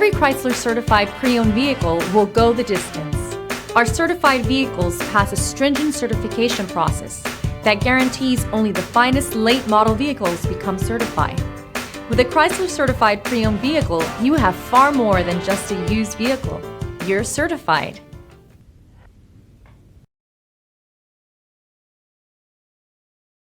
Every Chrysler certified pre-owned vehicle will go the distance. Our certified vehicles pass a stringent certification process that guarantees only the finest late model vehicles become certified. With a Chrysler certified pre-owned vehicle, you have far more than just a used vehicle. You're certified.